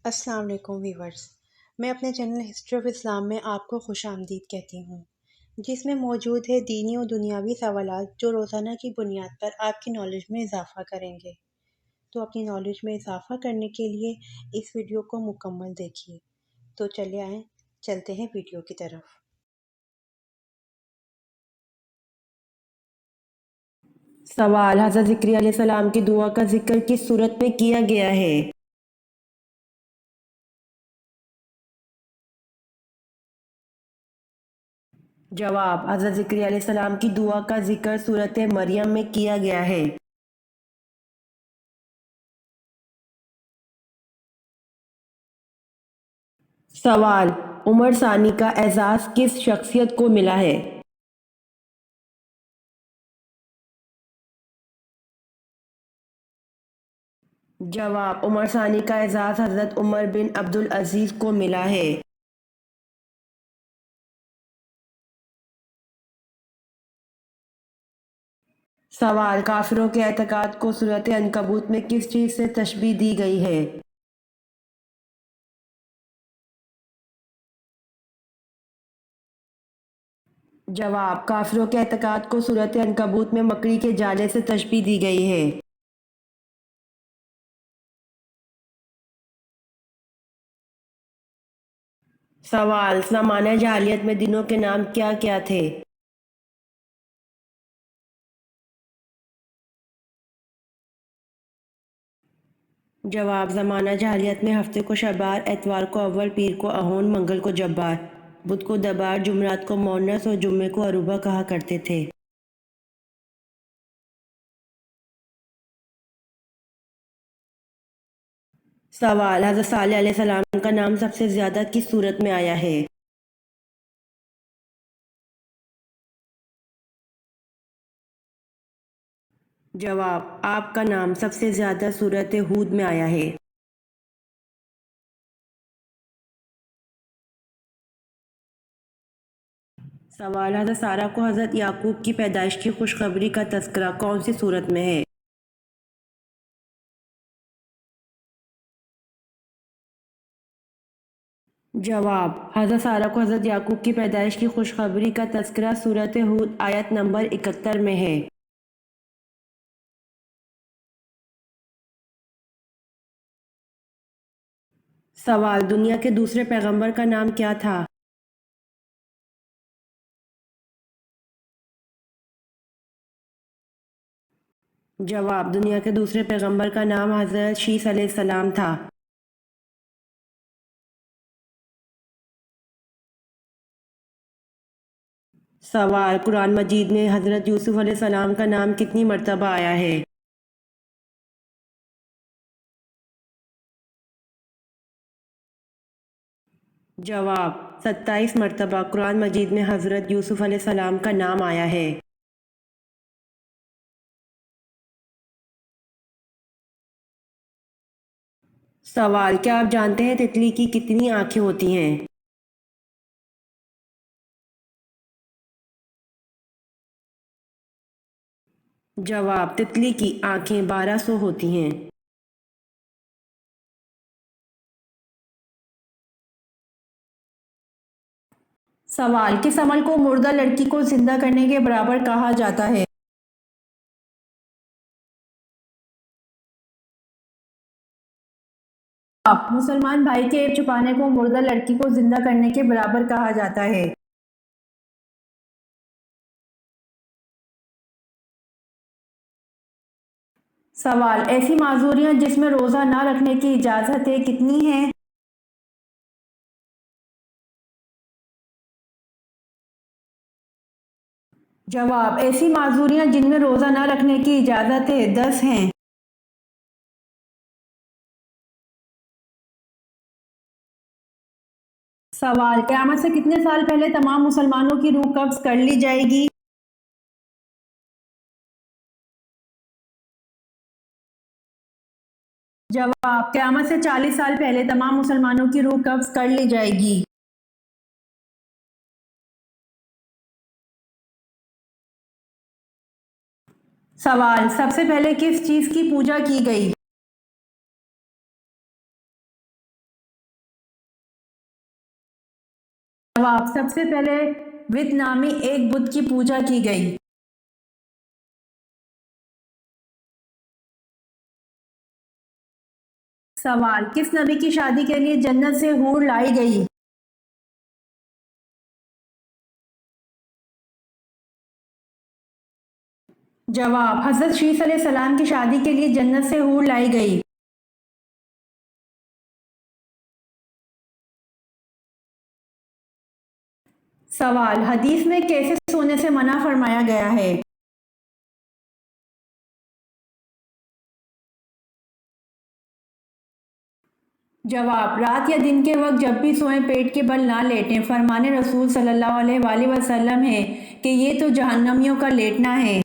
السلام علیکم ویورز، میں اپنے چینل ہسٹری آف اسلام میں آپ کو خوش آمدید کہتی ہوں، جس میں موجود ہے دینی و دنیاوی سوالات جو روزانہ کی بنیاد پر آپ کی نالج میں اضافہ کریں گے۔ تو اپنی نالج میں اضافہ کرنے کے لیے اس ویڈیو کو مکمل دیکھیے۔ تو چلے آئیں، چلتے ہیں ویڈیو کی طرف۔ سوال: حضرت زکریا علیہ السلام کی دعا کا ذکر کس صورت میں کیا گیا ہے؟ جواب: حضرت زکریا علیہ السلام کی دعا کا ذکر سورۃ مریم میں کیا گیا ہے۔ سوال: عمر ثانی کا اعزاز کس شخصیت کو ملا ہے؟ جواب: عمر ثانی کا اعزاز حضرت عمر بن عبدالعزیز کو ملا ہے۔ سوال: کافروں کے اعتقاد کو سورۃ عنکبوت میں کس چیز سے تشبیہ دی گئی ہے؟ جواب: کافروں کے اعتقاد کو سورۃ عنکبوت میں مکڑی کے جالے سے تشبیہ دی گئی ہے۔ سوال: زمانہ جاہلیت میں دنوں کے نام کیا کیا تھے؟ جواب: زمانہ جاہلیت میں ہفتے کو شبار، اتوار کو اول، پیر کو اہون، منگل کو جبار، بدھ کو دبار، جمعرات کو مونس اور جمعے کو عروبہ کہا کرتے تھے۔ سوال: حضرت صالح علیہ السلام کا نام سب سے زیادہ کس صورت میں آیا ہے؟ جواب: آپ کا نام سب سے زیادہ سورۃ ہود میں آیا ہے۔ سوال: حضرت سارہ کو حضرت یعقوب کی پیدائش کی خوشخبری کا تذکرہ کون سی صورت میں ہے؟ جواب: حضرت سارہ کو حضرت یعقوب کی پیدائش کی خوشخبری کا تذکرہ سورۃ ہود آیت نمبر 71 میں ہے۔ سوال: دنیا کے دوسرے پیغمبر کا نام کیا تھا؟ جواب: دنیا کے دوسرے پیغمبر کا نام حضرت شیس علیہ السلام تھا۔ سوال: قرآن مجید میں حضرت یوسف علیہ السلام کا نام کتنی مرتبہ آیا ہے؟ جواب: 27 مرتبہ قرآن مجید میں حضرت یوسف علیہ السلام کا نام آیا ہے۔ سوال: کیا آپ جانتے ہیں تتلی کی کتنی آنکھیں ہوتی ہیں؟ جواب: تتلی کی آنکھیں 1200 ہوتی ہیں۔ سوال: کس عمل کو مردہ لڑکی کو زندہ کرنے کے برابر کہا جاتا ہے؟ مسلمان بھائی کے عیب چھپانے کو مردہ لڑکی کو زندہ کرنے کے برابر کہا جاتا ہے۔ سوال: ایسی معذوریاں جس میں روزہ نہ رکھنے کی اجازت ہے کتنی ہیں؟ جواب: ایسی معذوریاں جن میں روزہ نہ رکھنے کی اجازت ہے 10 ہیں۔ سوال: قیامت سے کتنے سال پہلے تمام مسلمانوں کی روح قبض کر لی جائے گی؟ جواب: قیامت سے 40 سال پہلے تمام مسلمانوں کی روح قبض کر لی جائے گی۔ سوال: سب سے پہلے کس چیز کی پوجا کی گئی؟ جواب: سب سے پہلے وت نامی ایک بت کی پوجا کی گئی۔ سوال: کس نبی کی شادی کے لیے جنت سے حور لائی گئی؟ جواب: حضرت شیث علیہ السلام کی شادی کے لیے جنت سے حور لائی گئی۔ سوال: حدیث میں کیسے سونے سے منع فرمایا گیا ہے؟ جواب: رات یا دن کے وقت جب بھی سوئیں پیٹ کے بل نہ لیٹیں۔ فرمان رسول صلی اللہ علیہ وآلہ وسلم ہے کہ یہ تو جہنمیوں کا لیٹنا ہے۔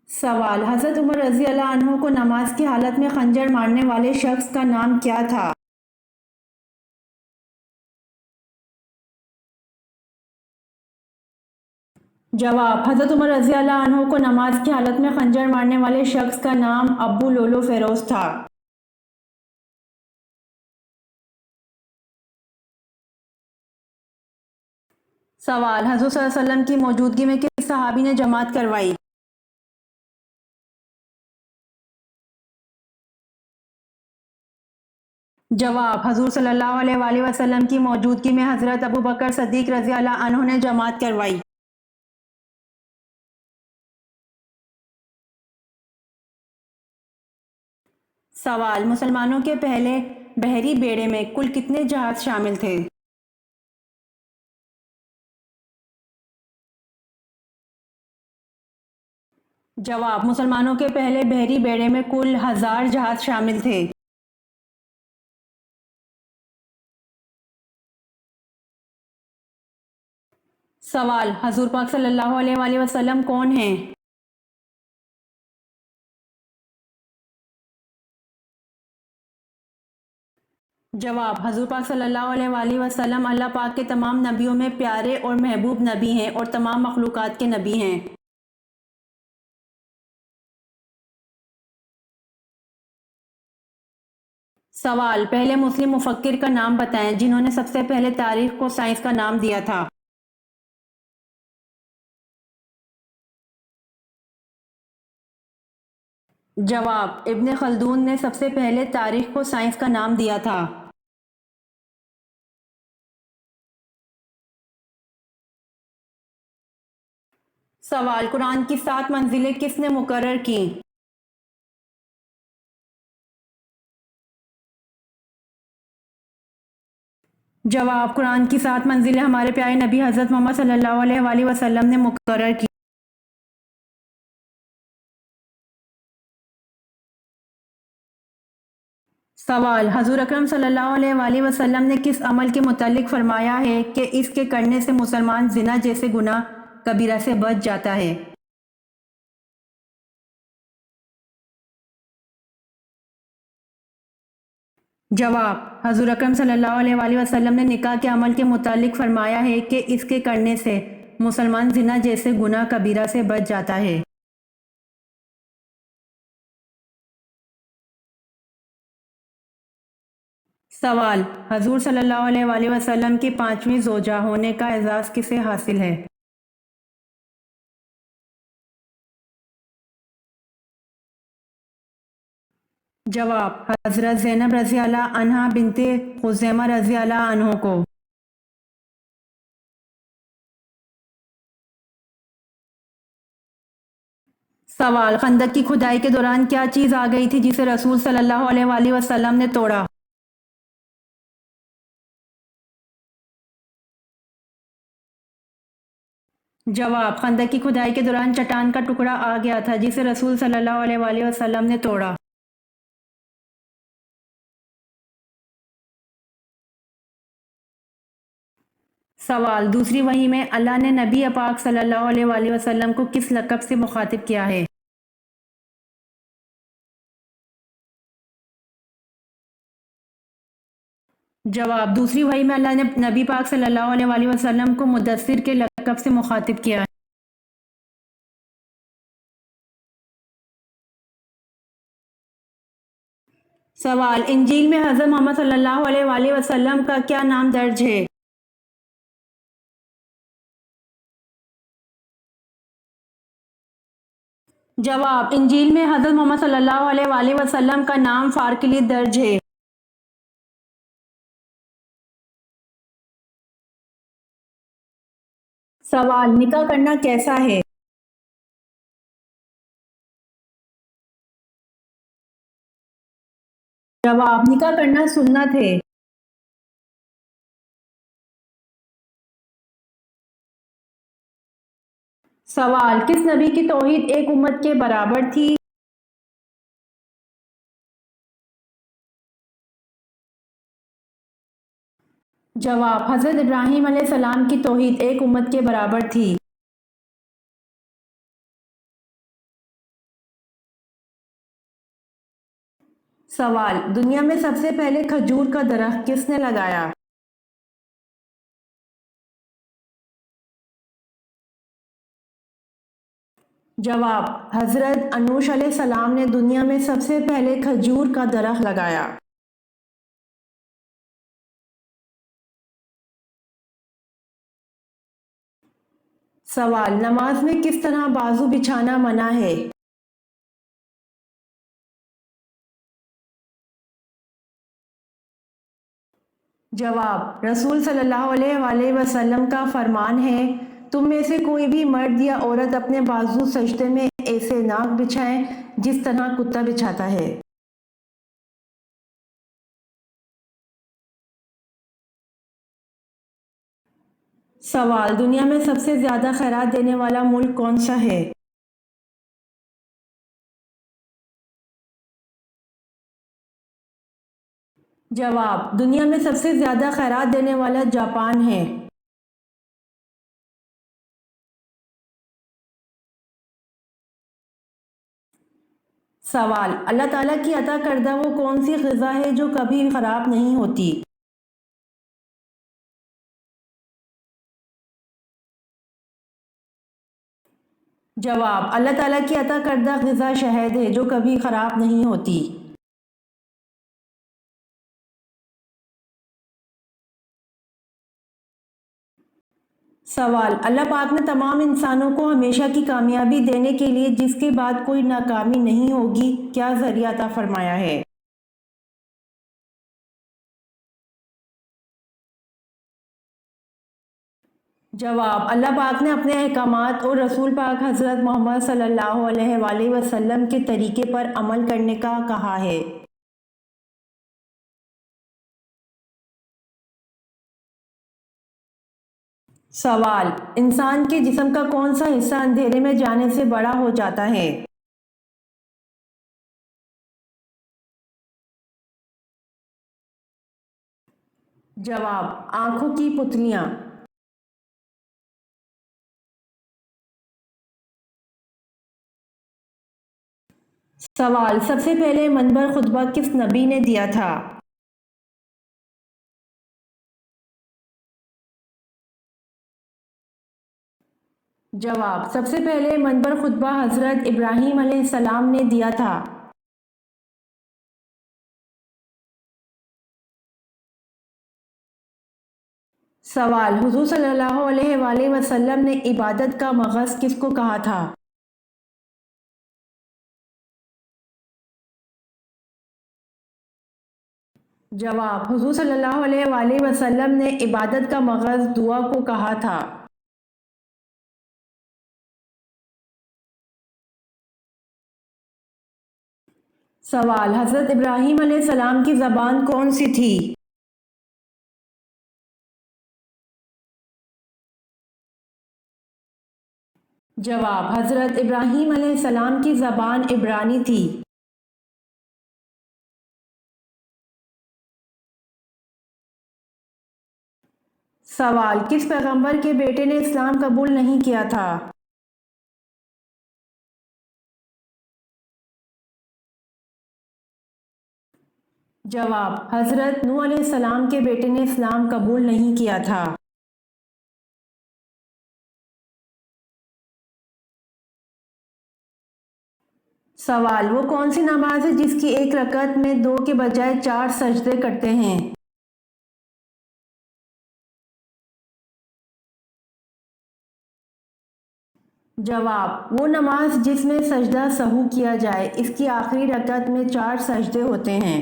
سوال: حضرت عمر رضی اللہ عنہ کو نماز کی حالت میں خنجر مارنے والے شخص کا نام کیا تھا؟ جواب: حضرت عمر رضی اللہ عنہ کو نماز کی حالت میں خنجر مارنے والے شخص کا نام ابو لولو فیروز تھا۔ سوال: حضور صلی اللہ علیہ وسلم کی موجودگی میں کس صحابی نے جماعت کروائی؟ جواب: حضور صلی اللہ علیہ وآلہ وسلم کی موجودگی میں حضرت ابو بکر صدیق رضی اللہ عنہ نے جماعت کروائی۔ سوال: مسلمانوں کے پہلے بحری بیڑے میں کل کتنے جہاز شامل تھے؟ جواب: مسلمانوں کے پہلے بحری بیڑے میں کل 1000 جہاز شامل تھے۔ سوال: حضور پاک صلی اللہ علیہ وآلہ وسلم کون ہیں؟ جواب: حضور پاک صلی اللہ علیہ وآلہ وسلم اللہ پاک کے تمام نبیوں میں پیارے اور محبوب نبی ہیں اور تمام مخلوقات کے نبی ہیں۔ سوال: پہلے مسلم مفکر کا نام بتائیں جنہوں نے سب سے پہلے تاریخ کو سائنس کا نام دیا تھا۔ جواب: ابن خلدون نے سب سے پہلے تاریخ کو سائنس کا نام دیا تھا۔ سوال: قرآن کی 7 منزلیں کس نے مقرر کیں؟ جواب: قرآن کی 7 منزلیں ہمارے پیارے نبی حضرت محمد صلی اللہ علیہ وآلہ وسلم نے مقرر کی۔ سوال: حضور اکرم صلی اللہ علیہ وآلہ وسلم نے کس عمل کے متعلق فرمایا ہے کہ اس کے کرنے سے مسلمان زنا جیسے گناہ کبیرہ سے بچ جاتا ہے؟ جواب: حضور اکرم صلی اللہ علیہ وآلہ وسلم نے نکاح کے عمل کے متعلق فرمایا ہے کہ اس کے کرنے سے مسلمان زنا جیسے گناہ کبیرہ سے بچ جاتا ہے۔ سوال: حضور صلی اللہ علیہ وآلہ وسلم کی 5ویں زوجہ ہونے کا اعزاز کسے حاصل ہے؟ جواب: حضرت زینب رضی اللہ عنہا بنت خزیمہ رضی اللہ عنہ کو۔ سوال: خندق کی کھدائی کے دوران کیا چیز آ گئی تھی جسے رسول صلی اللہ علیہ وآلہ وسلم نے توڑا؟ جواب: خندق کی کھدائی کے دوران چٹان کا ٹکڑا آ گیا تھا جسے رسول صلی اللہ علیہ وآلہ وسلم نے توڑا۔ سوال: دوسری وحی میں اللہ نے نبی پاک صلی اللہ علیہ وآلہ وسلم کو کس لقب سے مخاطب کیا ہے؟ جواب: دوسری وحی میں اللہ نے نبی پاک صلی اللہ علیہ وآلہ وسلم کو مدثر کے لقب سے مخاطب کیا ہے۔ سوال: انجیل میں حضرت محمد صلی اللہ علیہ وآلہ وسلم کا کیا نام درج ہے؟ جواب: انجیل میں حضرت محمد صلی اللہ علیہ وآلہ وسلم کا نام فارکلی درج ہے۔ سوال: نکاح کرنا کیسا ہے؟ جواب: نکاح کرنا سنت ہے۔ سوال: کس نبی کی توحید ایک امت کے برابر تھی؟ جواب: حضرت ابراہیم علیہ السلام کی توحید ایک امت کے برابر تھی۔ سوال: دنیا میں سب سے پہلے کھجور کا درخت کس نے لگایا؟ جواب: حضرت انوش علیہ السلام نے دنیا میں سب سے پہلے کھجور کا درخت لگایا۔ سوال: نماز میں کس طرح بازو بچھانا منع ہے؟ جواب: رسول صلی اللہ علیہ وآلہ وسلم کا فرمان ہے، تم میں سے کوئی بھی مرد یا عورت اپنے بازو سجدے میں ایسے نہ بچھائیں جس طرح کتا بچھاتا ہے۔ سوال: دنیا میں سب سے زیادہ خیرات دینے والا ملک کون سا ہے؟ جواب: دنیا میں سب سے زیادہ خیرات دینے والا جاپان ہے۔ سوال: اللہ تعالیٰ کی عطا کردہ وہ کون سی غذا ہے جو کبھی خراب نہیں ہوتی؟ جواب: اللہ تعالیٰ کی عطا کردہ غذا شہد ہے جو کبھی خراب نہیں ہوتی۔ سوال: اللہ پاک نے تمام انسانوں کو ہمیشہ کی کامیابی دینے کے لیے جس کے بعد کوئی ناکامی نہیں ہوگی کیا ذریعہ عطا فرمایا ہے؟ جواب: اللہ پاک نے اپنے احکامات اور رسول پاک حضرت محمد صلی اللہ علیہ وآلہ وسلم کے طریقے پر عمل کرنے کا کہا ہے۔ سوال: انسان کے جسم کا کون سا حصہ اندھیرے میں جانے سے بڑا ہو جاتا ہے؟ جواب: آنکھوں کی پتلیاں۔ سوال: سب سے پہلے منبر خطبہ کس نبی نے دیا تھا؟ جواب: سب سے پہلے منبر خطبہ حضرت ابراہیم علیہ السلام نے دیا تھا۔ سوال: حضور صلی اللہ علیہ وآلہ وسلم نے عبادت کا مغز کس کو کہا تھا؟ جواب: حضور صلی اللہ علیہ وآلہ وسلم نے عبادت کا مغز دعا کو کہا تھا۔ سوال: حضرت ابراہیم علیہ السلام کی زبان کون سی تھی؟ جواب: حضرت ابراہیم علیہ السلام کی زبان عبرانی تھی۔ سوال: کس پیغمبر کے بیٹے نے اسلام قبول نہیں کیا تھا؟ جواب: حضرت نوح علیہ السلام کے بیٹے نے اسلام قبول نہیں کیا تھا۔ سوال: وہ کون سی نماز ہے جس کی ایک رکعت میں 2 کے بجائے 4 سجدے کرتے ہیں؟ جواب: وہ نماز جس میں سجدہ سہو کیا جائے، اس کی آخری رکعت میں 4 سجدے ہوتے ہیں۔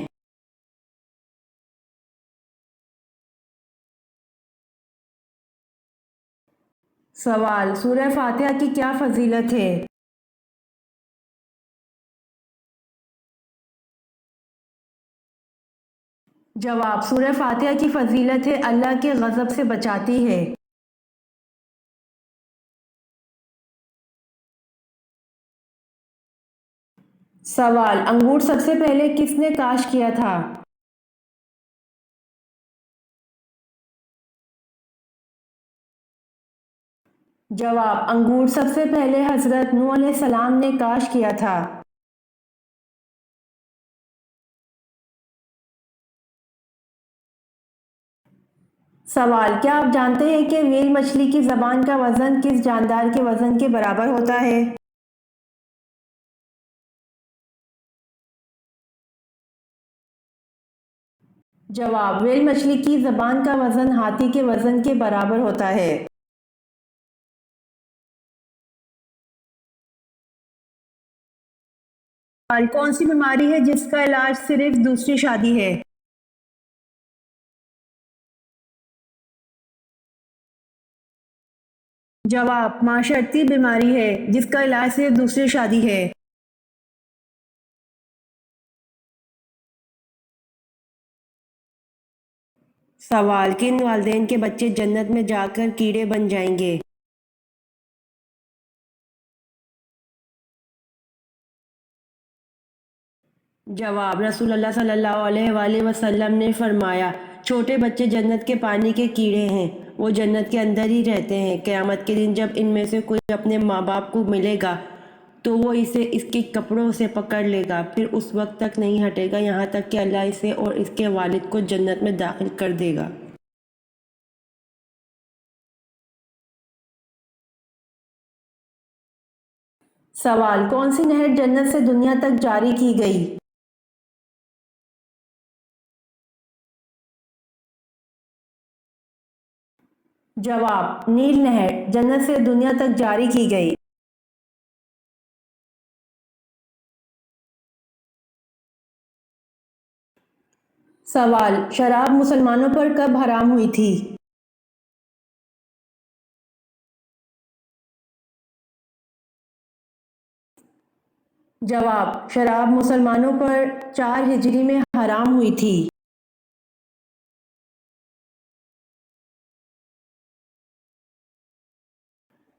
سوال: سورہ فاتحہ کی کیا فضیلت ہے؟ جواب: سورہ فاتحہ کی فضیلت ہے اللہ کے غضب سے بچاتی ہے۔ سوال: انگور سب سے پہلے کس نے کاشت کیا تھا؟ جواب: انگور سب سے پہلے حضرت نوح علیہ السلام نے کاشت کیا تھا۔ سوال: کیا آپ جانتے ہیں کہ ویل مچھلی کی زبان کا وزن کس جاندار کے وزن کے برابر ہوتا ہے؟ جواب: ویل مچھلی کی زبان کا وزن ہاتھی کے وزن کے برابر ہوتا ہے۔ سوال: کون سی بیماری ہے جس کا علاج صرف دوسری شادی ہے؟ جواب: معاشرتی بیماری ہے جس کا علاج صرف دوسری شادی ہے۔ سوال: کن والدین کے بچے جنت میں جا کر کیڑے بن جائیں گے؟ جواب: رسول اللہ صلی اللہ علیہ وآلہ وسلم نے فرمایا، چھوٹے بچے جنت کے پانی کے کیڑے ہیں، وہ جنت کے اندر ہی رہتے ہیں۔ قیامت کے دن جب ان میں سے کوئی اپنے ماں باپ کو ملے گا تو وہ اسے اس کے کپڑوں سے پکڑ لے گا، پھر اس وقت تک نہیں ہٹے گا یہاں تک کہ اللہ اسے اور اس کے والد کو جنت میں داخل کر دے گا۔ سوال: کون سی نہر جنت سے دنیا تک جاری کی گئی؟ جواب: نیل نہر جنت سے دنیا تک جاری کی گئی۔ سوال: شراب مسلمانوں پر کب حرام ہوئی تھی؟ جواب: شراب مسلمانوں پر 4 ہجری میں حرام ہوئی تھی۔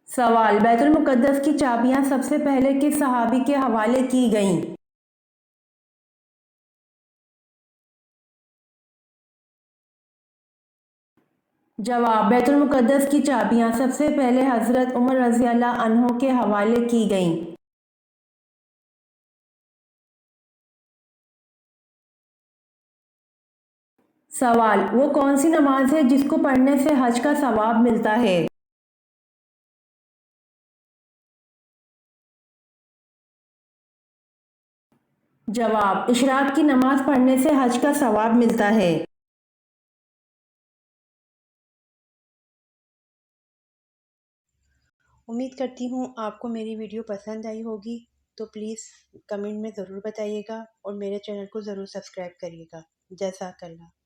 سوال: بیت المقدس کی چابیاں سب سے پہلے کس صحابی کے حوالے کی گئیں؟ جواب: بیت المقدس کی چابیاں سب سے پہلے حضرت عمر رضی اللہ عنہ کے حوالے کی گئیں۔ سوال: وہ کون سی نماز ہے جس کو پڑھنے سے حج کا ثواب ملتا ہے؟ جواب: اشراق کی نماز پڑھنے سے حج کا ثواب ملتا ہے۔ امید کرتی ہوں آپ کو میری ویڈیو پسند آئی ہوگی، تو پلیز کمنٹ میں ضرور بتائیے گا اور میرے چینل کو ضرور سبسکرائب کریے گا۔ جزاک اللہ۔